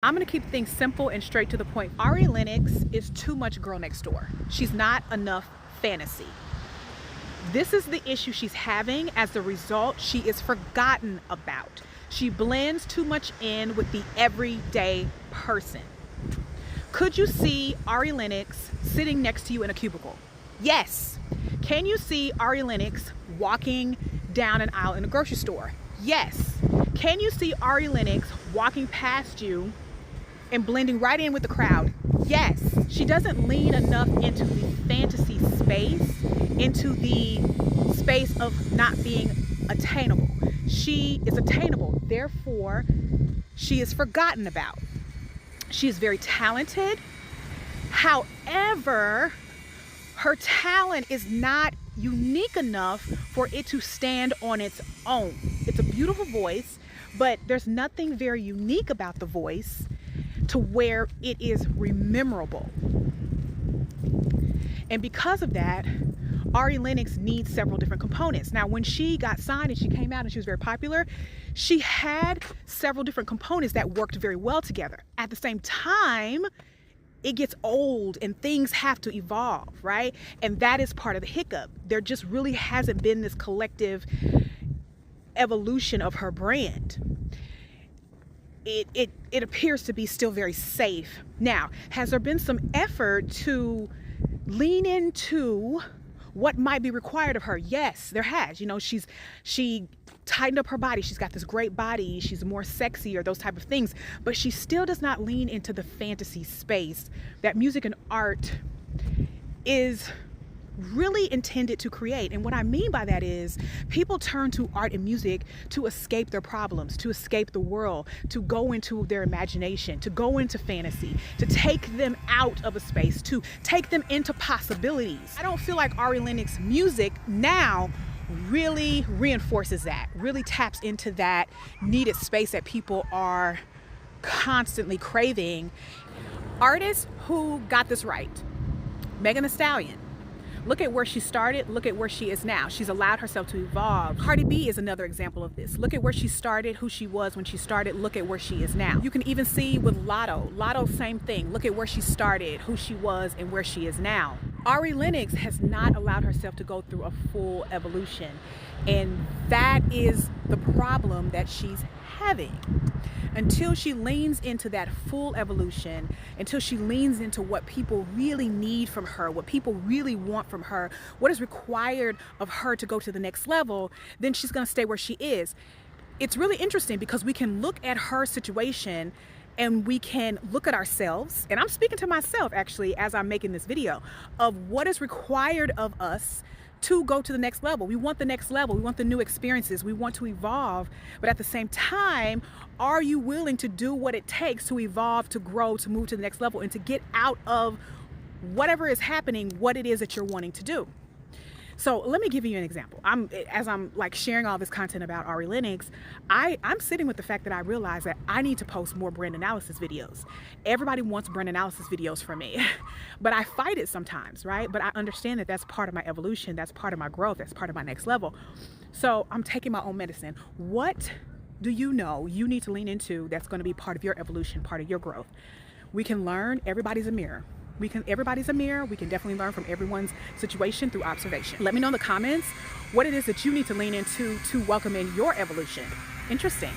I'm gonna keep things simple and straight to the point. Ari Lennox is too much girl next door. She's not enough fantasy. This is the issue she's having. As a result, she is forgotten about. She blends too much in with the everyday person. Could you see Ari Lennox sitting next to you in a cubicle? Yes. Can you see Ari Lennox walking down an aisle in a grocery store? Yes. Can you see Ari Lennox walking past you and blending right in with the crowd? Yes. She doesn't lean enough into the fantasy space, into the space of not being attainable. She is attainable, therefore she is forgotten about. She is very talented. However, her talent is not unique enough for it to stand on its own. It's a beautiful voice, but there's nothing very unique about the voice to where it is rememberable. And because of that, Ari Lennox needs several different components. Now, when she got signed and she came out and she was very popular, she had several different components that worked very well together. At the same time, it gets old and things have to evolve, right? And that is part of the hiccup. There just really hasn't been this collective evolution of her brand. It appears to be still very safe. Now, has there been some effort to lean into what might be required of her? Yes, there has. You know, she tightened up her body. She's got this great body. She's more sexy, or those type of things, but she still does not lean into the fantasy space that music and art is really intended to create. And what I mean by that is people turn to art and music to escape their problems, to escape the world, to go into their imagination, to go into fantasy, to take them out of a space, to take them into possibilities. I don't feel like Ari Lennox music now really reinforces that, really taps into that needed space that people are constantly craving. Artists who got this right: Megan Thee Stallion. Look at where she started, look at where she is now. She's allowed herself to evolve. Cardi B is another example of this. Look at where she started, who she was when she started, look at where she is now. You can even see with Lotto. Lotto, same thing. Look at where she started, who she was, and where she is now. Ari Lennox has not allowed herself to go through a full evolution. And that is the problem that she's having. Until she leans into that full evolution, until she leans into what people really need from her, what people really want from her, what is required of her to go to the next level, then she's going to stay where she is. It's really interesting because we can look at her situation and we can look at ourselves, and I'm speaking to myself actually as I'm making this video, of what is required of us to go to the next level. We want the next level. We want the new experiences. We want to evolve. But at the same time, are you willing to do what it takes to evolve, to grow, to move to the next level, and to get out of whatever is happening, what it is that you're wanting to do? So let me give you an example. As I'm like sharing all this content about Ari Lennox, I'm sitting with the fact that I realize that I need to post more brand analysis videos. Everybody wants brand analysis videos from me, but I fight it sometimes, right? But I understand that that's part of my evolution, that's part of my growth, that's part of my next level. So I'm taking my own medicine. What do you know you need to lean into that's going to be part of your evolution, part of your growth? We can learn. Everybody's a mirror. Everybody's a mirror. We can definitely learn from everyone's situation through observation. Let me know in the comments what it is that you need to lean into to welcome in your evolution. Interesting.